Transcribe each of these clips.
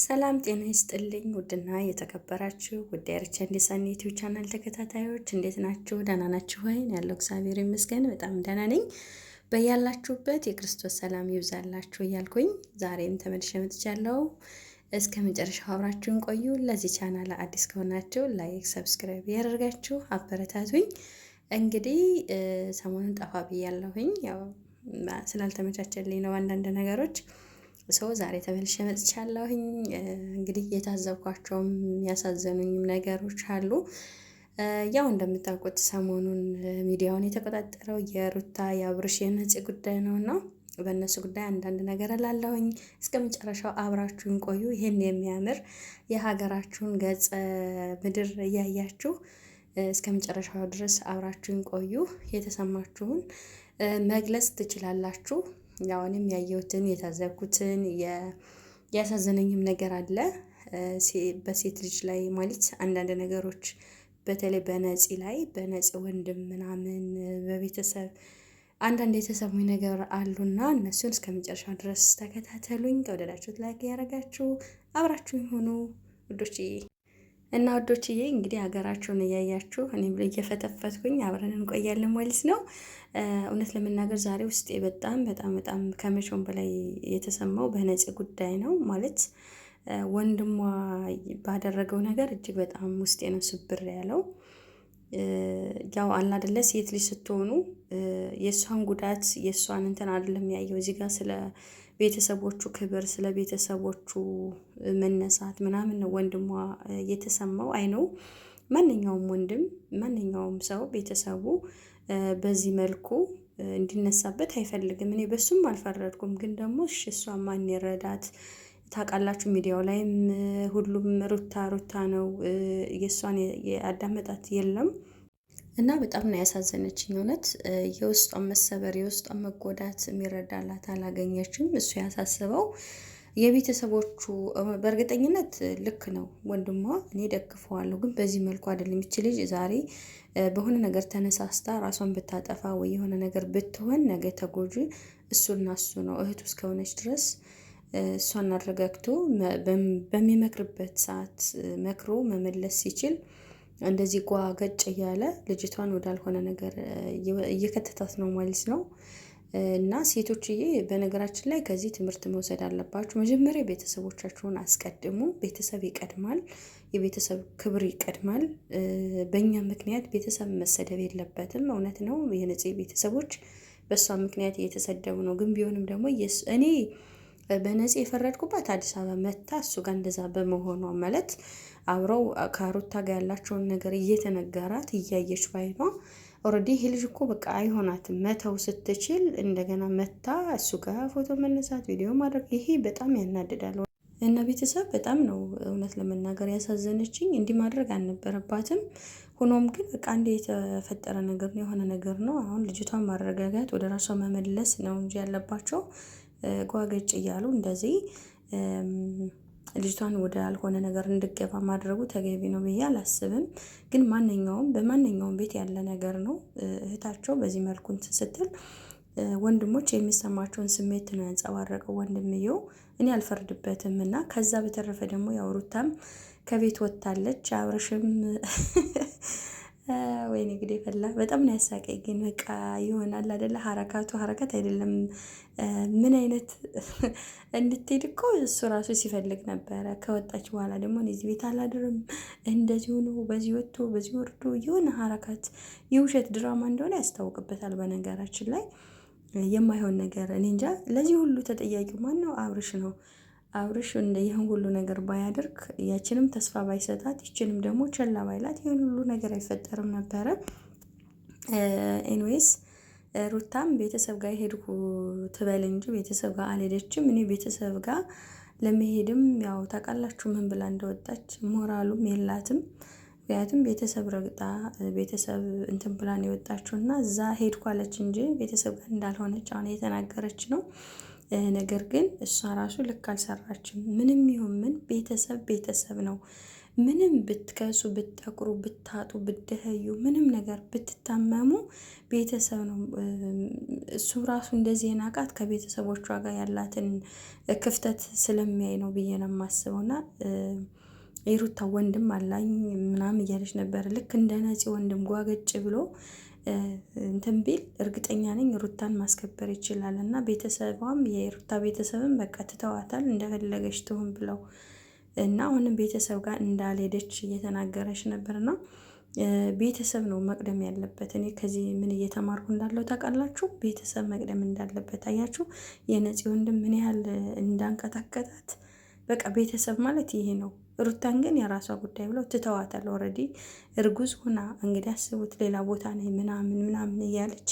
ሰላም ጤና ይስጥልኝ ውድና የተከበራችሁ ውድ የርቻ እንዲሳን ዩቲዩብ ቻናል ተከታታዮች እንዴት ናችሁ? ደህና ናችሁ ወይ? ያለው እግዚአብሔር ይመስገን በጣም ደህና ነኝ። በያላችሁበት የክርስቶስ ሰላም ይብዛላችሁ እያልኩኝ ዛሬም ተመልሼ መጥቻለሁ። እስከ መጨረሻው አብራችሁን ቆዩ። ለዚህ ቻናል አዲስ ከሆናችሁ ላይክ፣ ሰብስክራይብ ያደርጋችሁ አበረታቱኝ። እንግዲህ ሰሞኑን ጠፋ ብያለሁኝ። ያው ስላልተመቻቸልኝ ነው አንዳንድ ነገሮች ሰው ዛሬ ተመልሼ መጥቻለሁኝ። እንግዲህ የታዘብኳቸውም ያሳዘኑኝም ነገሮች አሉ። ያው እንደምታውቁት ሰሞኑን ሚዲያውን የተቆጣጠረው የሩታ የአብርሽ የነፂ ጉዳይ ነውና በእነሱ ጉዳይ አንዳንድ ነገር እላለሁኝ። እስከ መጨረሻው አብራችሁን ቆዩ። ይሄን የሚያምር የሀገራችሁን ገጸ ምድር እያያችሁ እስከ መጨረሻው ድረስ አብራችሁን ቆዩ። የተሰማችሁን መግለጽ ትችላላችሁ። ያው እኔም ያየሁትን የታዘብኩትን ያሳዘነኝም ነገር አለ። በሴት ልጅ ላይ ማለት አንዳንድ ነገሮች በተለይ በነፂ ላይ በነፂ ወንድም ምናምን በቤተሰብ አንዳንድ የተሰሙኝ ነገር አሉና እነሱን እስከ መጨረሻው ድረስ ተከታተሉኝ። ከወደዳችሁት ላይክ ያደረጋችሁ አብራችሁኝ ሆኑ ውዶችዬ እና ወዶችዬ። እንግዲህ ሀገራችሁን እያያችሁ እኔም እየፈተፈትኩኝ አብረን እንቆያለን ማለት ነው። እውነት ለመናገር ዛሬ ውስጤ በጣም በጣም በጣም ከመቼውም በላይ የተሰማው በነፂ ጉዳይ ነው። ማለት ወንድሟ ባደረገው ነገር እጅግ በጣም ውስጤ ነው ስብር ያለው። ያው አላ አይደለ ሴት ልጅ ስትሆኑ የእሷን ጉዳት የእሷን እንትን አይደለም ያየው እዚህ ጋር ስለ ቤተሰቦቹ ክብር ስለ ቤተሰቦቹ መነሳት ምናምን ነው ወንድሟ የተሰማው። አይነው ማንኛውም ወንድም ማንኛውም ሰው ቤተሰቡ በዚህ መልኩ እንዲነሳበት አይፈልግም። እኔ በሱም አልፈረድኩም፣ ግን ደግሞ እሷ ማን ይረዳት ታውቃላችሁ። ሚዲያው ላይም ሁሉም ሩታ ሩታ ነው፣ የእሷን ያዳመጣት የለም። እና በጣም ነው ያሳዘነችኝ እውነት። የውስጧን መሰበር የውስጧን መጎዳት የሚረዳላት አላገኘችም። እሱ ያሳስበው የቤተሰቦቹ በእርግጠኝነት ልክ ነው ወንድሟ፣ እኔ ደግፈዋለሁ። ግን በዚህ መልኩ አይደለም። የሚችል ልጅ ዛሬ በሆነ ነገር ተነሳስታ ራሷን ብታጠፋ ወይ የሆነ ነገር ብትሆን ነገ ተጎጂ እሱና እሱ ነው። እህቱ እስከሆነች ድረስ እሷን አረጋግቶ በሚመክርበት ሰዓት መክሮ መመለስ ሲችል እንደዚህ ጓ ገጭ እያለ ልጅቷን ወዳልሆነ ነገር እየከተታት ነው ማለት ነው። እና ሴቶችዬ በነገራችን ላይ ከዚህ ትምህርት መውሰድ አለባችሁ። መጀመሪያ ቤተሰቦቻችሁን አስቀድሙ። ቤተሰብ ይቀድማል፣ የቤተሰብ ክብር ይቀድማል። በእኛ ምክንያት ቤተሰብ መሰደብ የለበትም። እውነት ነው የነፂ ቤተሰቦች በእሷ ምክንያት እየተሰደቡ ነው። ግን ቢሆንም ደግሞ እኔ በነፂ የፈረድኩባት አዲስ አበባ መታ እሱ ጋር እንደዛ በመሆኗ ማለት አብረው ከሩታ ጋር ያላቸውን ነገር እየተነገራት እያየች ባይኗ ኦልሬዲ ይሄ ልጅ እኮ በቃ አይሆናትም መተው ስትችል እንደገና መታ እሱ ጋር ፎቶ መነሳት ቪዲዮ ማድረግ ይሄ በጣም ያናድዳል። እና ቤተሰብ በጣም ነው እውነት ለመናገር ያሳዘነችኝ። እንዲህ ማድረግ አልነበረባትም። ሆኖም ግን በቃ አንዴ የተፈጠረ ነገር ነው የሆነ ነገር ነው። አሁን ልጅቷን ማረጋጋት ወደ ራሷ መመለስ ነው እንጂ ያለባቸው ጓገጭ እያሉ እንደዚህ ልጅቷን ወደ አልሆነ ነገር እንድገባ ማድረጉ ተገቢ ነው ብዬ አላስብም። ግን በማንኛውም ቤት ያለ ነገር ነው። እህታቸው በዚህ መልኩ እንትን ስትል ወንድሞች የሚሰማቸውን ስሜት ነው ያንጸባረቀው ወንድምየው። እኔ አልፈርድበትም። እና ከዛ በተረፈ ደግሞ ያው ሩታም ከቤት ወጥታለች። አብርሽም ወይኔ ግዴ ፈላ በጣም ነው ያሳቀኝ። ግን በቃ ይሆናል አይደለ ሀረካቱ ሀረካት አይደለም። ምን አይነት እንድትሄድ እኮ እሱ ራሱ ሲፈልግ ነበረ። ከወጣች በኋላ ደግሞ እዚህ ቤት አላድርም እንደዚህ ሆኖ በዚህ ወጥቶ በዚህ ወርዶ የሆነ ሀረካት የውሸት ድራማ እንደሆነ ያስታውቅበታል። በነገራችን ላይ የማይሆን ነገር እኔ እንጃ። ለዚህ ሁሉ ተጠያቂው ማን ነው? አብርሽ ነው። አብርሽ ይህን ሁሉ ነገር ባያደርግ ያችንም ተስፋ ባይሰጣት ይችንም ደግሞ ቸላ ባይላት ይህን ሁሉ ነገር አይፈጠርም ነበረ። ኤንዌይስ ሩታም ቤተሰብ ጋር ሄድኩ ትበል እንጂ ቤተሰብ ጋር አልሄደችም። እኔ ቤተሰብ ጋር ለመሄድም ያው ታውቃላችሁ ምን ብላ እንደወጣች ሞራሉም የላትም። ምክንያቱም ቤተሰብ ረግጣ ቤተሰብ እንትን ብላ ነው የወጣችው እና እዛ ሄድኩ አለች እንጂ ቤተሰብ ጋር እንዳልሆነች አሁን የተናገረች ነው። ነገር ግን እሷ ራሱ ልክ አልሰራችም። ምንም ይሁን ምን ቤተሰብ ቤተሰብ ነው። ምንም ብትከሱ፣ ብትጠቁሩ፣ ብታጡ፣ ብትደኸዩ፣ ምንም ነገር ብትታመሙ ቤተሰብ ነው። እሱ ራሱ እንደዚህ የናቃት ከቤተሰቦቿ ጋር ያላትን ክፍተት ስለሚያይ ነው ብዬ ነው የማስበው። እና የሩታ ወንድም አላኝ ምናምን እያለች ነበር። ልክ እንደ ነፂ ወንድም ጓገጭ ብሎ እንትን ቢል እርግጠኛ ነኝ ሩታን ማስከበር ይችላል። እና ቤተሰቧም የሩታ ቤተሰብም በቃ ትተዋታል እንደፈለገች ትሁን ብለው እና አሁንም ቤተሰብ ጋር እንዳልሄደች እየተናገረች ነበርና ቤተሰብ ነው መቅደም ያለበት። እኔ ከዚህ ምን እየተማርኩ እንዳለው ታውቃላችሁ? ቤተሰብ መቅደም እንዳለበት አያችሁ። የነፂ ወንድም ምን ያህል እንዳንቀጠቀጣት በቃ ቤተሰብ ማለት ይሄ ነው። ሩታን ግን የራሷ ጉዳይ ብለው ትተዋታል። ኦልሬዲ እርጉዝ ሁና እንግዲህ አስቡት፣ ሌላ ቦታ ነኝ ምናምን እያለች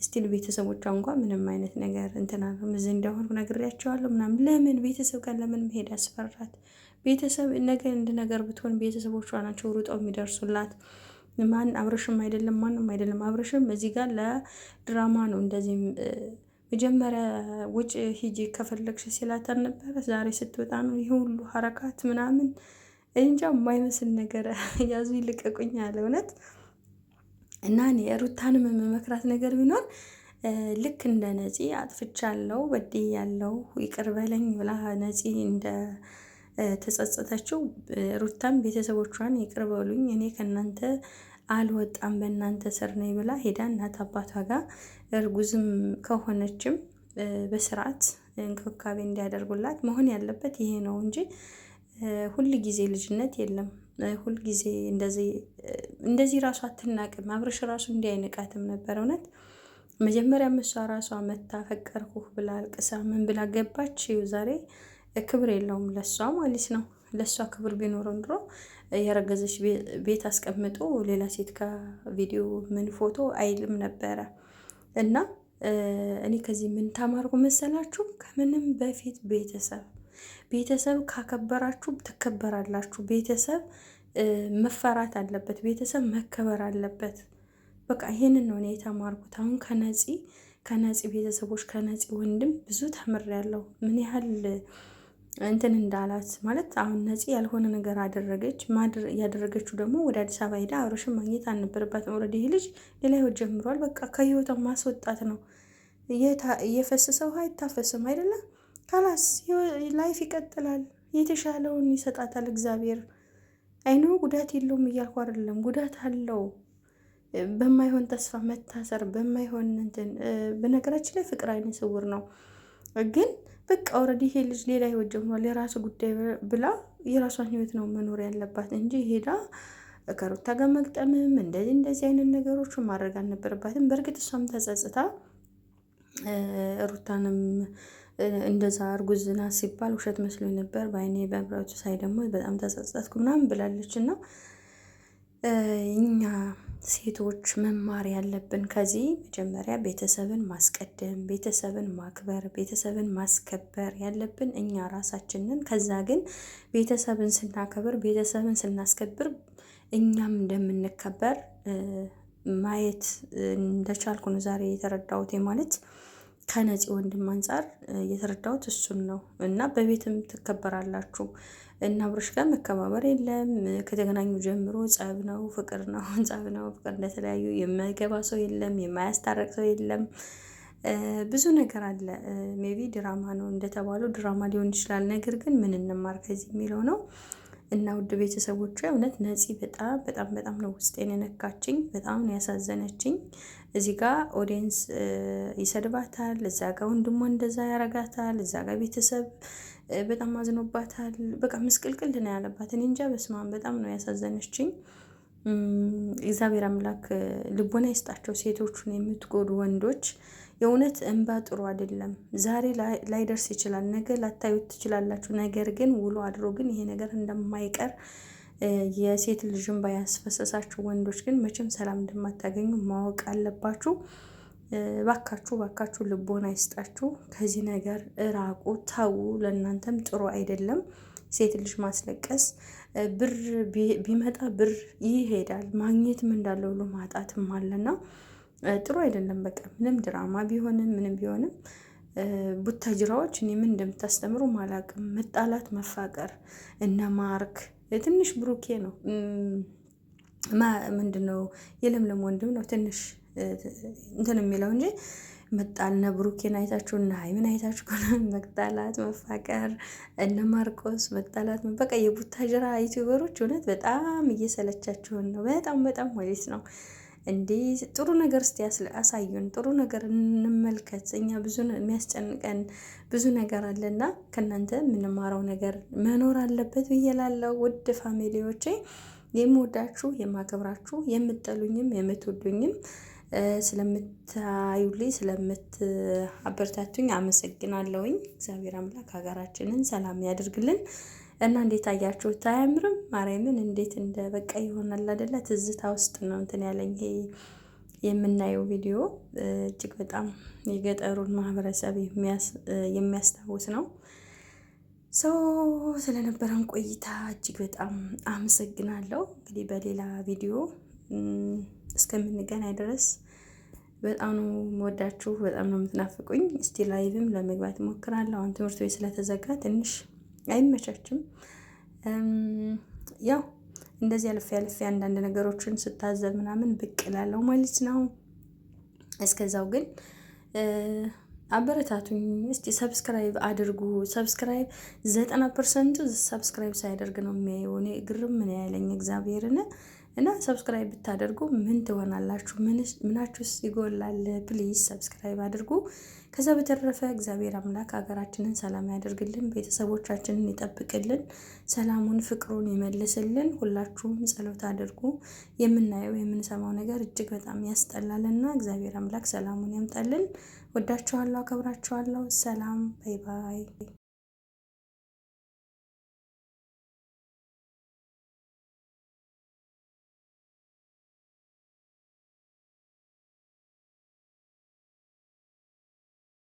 ስቲል ቤተሰቦቿ እንኳን ምንም አይነት ነገር እንትና እዚህ እንደሆነ ነግሬያቸዋለሁ ምናምን። ለምን ቤተሰብ ጋር ለምን መሄድ አስፈራት? ቤተሰብ ነገር እንደ ነገር ብትሆን ቤተሰቦቿ ናቸው ሩጠው የሚደርሱላት። ማን አብረሽም አይደለም ማንም አይደለም። አብረሽም እዚህ ጋር ለድራማ ነው እንደዚህ መጀመሪያ ውጭ ሂጂ ከፈለግሽ ሲላት አልነበረ? ዛሬ ስትወጣ ነው ይሄ ሁሉ ሀረካት ምናምን። እንጃ የማይመስል ነገር ያዙ ይልቀቁኝ ያለ እውነት። እና እኔ ሩታንም የምመክራት ነገር ቢኖር ልክ እንደ ነፂ አጥፍቻለሁ በድያለሁ ይቅር በለኝ ብላ ነፂ እንደ ተጸጸተችው ሩታም ቤተሰቦቿን ይቅር በሉኝ እኔ ከእናንተ አልወጣም በእናንተ ስር ነኝ ብላ ሄዳ እናት አባቷ ጋር እርጉዝም ከሆነችም በስርዓት እንክብካቤ እንዲያደርጉላት መሆን ያለበት ይሄ ነው እንጂ ሁል ጊዜ ልጅነት የለም። ሁል ጊዜ እንደዚህ ራሷ አትናቅም። አብርሽ ራሱ እንዲህ አይንቃትም ነበር እውነት። መጀመሪያ እሷ ራሷ መታ ፈቀርኩህ ብላ አልቅሳ ምን ብላ ገባች። ዛሬ ክብር የለውም ለሷ ማለት ነው። ለሷ ክብር ቢኖረው ድሮ ያረገዘች ቤት አስቀምጦ ሌላ ሴት ጋር ቪዲዮ ምን ፎቶ አይልም ነበረ። እና እኔ ከዚህ ምን ተማርኩ መሰላችሁ? ከምንም በፊት ቤተሰብ ካከበራችሁ ትከበራላችሁ። ቤተሰብ መፈራት አለበት። ቤተሰብ መከበር አለበት። በቃ ይሄንን ነው እኔ የተማርኩት። አሁን ከነፂ ቤተሰቦች ከነፂ ወንድም ብዙ ተምሬያለሁ። ምን ያህል እንትን እንዳላት ማለት አሁን ነፂ ያልሆነ ነገር አደረገች። ያደረገችው ደግሞ ወደ አዲስ አበባ ሄዳ አብርሽን ማግኘት አልነበረባትም። ኦልሬዲ ይህ ልጅ ሌላ ህይወት ጀምሯል። በቃ ከህይወቷ ማስወጣት ነው። እየፈሰሰው ውሃ አይታፈስም አይደለም። ካላስ ላይፍ ይቀጥላል። የተሻለውን ይሰጣታል እግዚአብሔር። አይኖ ጉዳት የለውም እያልኩ አይደለም፣ ጉዳት አለው። በማይሆን ተስፋ መታሰር በማይሆን እንትን። በነገራችን ላይ ፍቅር አይነ ስውር ነው። ግን በቃ ኦልሬዲ ይሄ ልጅ ሌላ ህይወት ጀምሯል። የራሱ ጉዳይ ብላ የራሷን ህይወት ነው መኖር ያለባት እንጂ ሄዳ ከሩታ ጋር መግጠምም እንደዚህ አይነት ነገሮች ማድረግ አልነበረባትም። በእርግጥ እሷም ተጸጽታ ሩታንም እንደዛ እርጉዝና ሲባል ውሸት መስሎ ነበር በአይኔ በብረቱ ሳይ ደግሞ በጣም ተጸጸትኩ ምናምን ብላለች። እና እኛ ሴቶች መማር ያለብን ከዚህ መጀመሪያ ቤተሰብን ማስቀደም፣ ቤተሰብን ማክበር፣ ቤተሰብን ማስከበር ያለብን እኛ ራሳችንን። ከዛ ግን ቤተሰብን ስናከብር፣ ቤተሰብን ስናስከብር እኛም እንደምንከበር ማየት እንደቻልኩ ነው ዛሬ የተረዳሁት። ማለት ከነፂ ወንድም አንጻር የተረዳሁት እሱን ነው። እና በቤትም ትከበራላችሁ እና አብርሽ ጋር መከባበር የለም። ከተገናኙ ጀምሮ ጸብ ነው፣ ፍቅር ነው፣ ጸብ ነው፣ ፍቅር። እንደተለያዩ የማይገባ ሰው የለም፣ የማያስታረቅ ሰው የለም። ብዙ ነገር አለ። ሜቢ ድራማ ነው እንደተባለው ድራማ ሊሆን ይችላል። ነገር ግን ምን እንማር ከዚህ የሚለው ነው። እና ውድ ቤተሰቦቿ እውነት ነፂ በጣም በጣም በጣም ነው ውስጤን የነካችኝ። በጣም ነው ያሳዘነችኝ። እዚህ ጋር ኦዲየንስ ይሰድባታል፣ እዛ ጋር ወንድሟ እንደዛ ያረጋታል፣ እዛ ጋር ቤተሰብ በጣም አዝኖባታል። በቃ ምስቅልቅል ነው ያለባት። እኔ እንጃ በስማም በጣም ነው ያሳዘነችኝ። እግዚአብሔር አምላክ ልቦና ይስጣቸው ሴቶቹን የምትጎዱ ወንዶች። የእውነት እንባ ጥሩ አይደለም። ዛሬ ላይደርስ ይችላል፣ ነገ ላታዩት ትችላላችሁ። ነገር ግን ውሎ አድሮ ግን ይሄ ነገር እንደማይቀር የሴት ልጅ እንባ ያስፈሰሳችሁ ወንዶች ግን መቼም ሰላም እንደማታገኙ ማወቅ አለባችሁ። ባካችሁ ልቦና ይስጣችሁ። ከዚህ ነገር እራቁ፣ ተዉ። ለእናንተም ጥሩ አይደለም ሴት ልጅ ማስለቀስ። ብር ቢመጣ ብር ይሄዳል፣ ማግኘትም እንዳለ ሁሉ ማጣትም አለና ጥሩ አይደለም። በቃ ምንም ድራማ ቢሆንም ምንም ቢሆንም ቡታጅራዎች እኔ ምን እንደምታስተምሩ አላውቅም። መጣላት፣ መፋቀር እነ ማርክ ትንሽ ብሩኬ ነው ምንድነው የለምለም ወንድም ነው ትንሽ እንትን የሚለው እንጂ መጣልነ ብሩኬን አይታችሁ እና ሀይሚን አይታችሁ መጣላት መፋቀር እነ ማርቆስ መጣላት በቃ የቡታጅራ ዩቲዩበሮች እውነት በጣም እየሰለቻችሁን ነው። በጣም በጣም ማለት ነው። እንዲህ ጥሩ ነገር እስቲ አሳዩን፣ ጥሩ ነገር እንመልከት። እኛ ብዙ የሚያስጨንቀን ብዙ ነገር አለና ከእናንተ የምንማረው ነገር መኖር አለበት ብዬ እላለሁ። ውድ ፋሚሊዎቼ የምወዳችሁ የማከብራችሁ፣ የምትጠሉኝም የምትወዱኝም ስለምታዩልኝ ስለምትአበረታቱኝ አመሰግናለሁኝ። እግዚአብሔር አምላክ ሀገራችንን ሰላም ያደርግልን እና እንዴት አያችሁት? አያምርም? ማርያምን እንዴት እንደ በቃ ይሆናል አይደለ? ትዝታ ውስጥ ነው እንትን ያለኝ ይሄ የምናየው ቪዲዮ እጅግ በጣም የገጠሩን ማህበረሰብ የሚያስታውስ ነው። ሰው ስለነበረን ቆይታ እጅግ በጣም አመሰግናለሁ። እንግዲህ በሌላ ቪዲዮ እስከምንገናኝ ድረስ በጣም ነው የምወዳችሁ፣ በጣም ነው የምትናፍቁኝ። እስቲ ላይቭም ለመግባት እሞክራለሁ። አሁን ትምህርት ቤት ስለተዘጋ ትንሽ አይመቻችም። ያው እንደዚህ አልፌ አንዳንድ ነገሮችን ስታዘብ ምናምን ብቅ እላለሁ ማለት ነው። እስከዛው ግን አበረታቱኝ እስቲ፣ ሰብስክራይብ አድርጉ። ሰብስክራይብ 90% ሰብስክራይብ ሳያደርግ ነው የሚያየው። እኔ ግርም ምን ያለኝ እግዚአብሔርን እና ሰብስክራይብ ብታደርጉ ምን ትሆናላችሁ? ምናችሁስ ይጎላል? ፕሊዝ ሰብስክራይብ አድርጉ። ከዛ በተረፈ እግዚአብሔር አምላክ ሀገራችንን ሰላም ያደርግልን፣ ቤተሰቦቻችንን ይጠብቅልን፣ ሰላሙን ፍቅሩን ይመልስልን። ሁላችሁም ጸሎት አድርጉ። የምናየው የምንሰማው ነገር እጅግ በጣም ያስጠላልና እግዚአብሔር አምላክ ሰላሙን ያምጣልን። ወዳችኋለሁ፣ አከብራችኋለሁ። ሰላም፣ ባይ ባይ።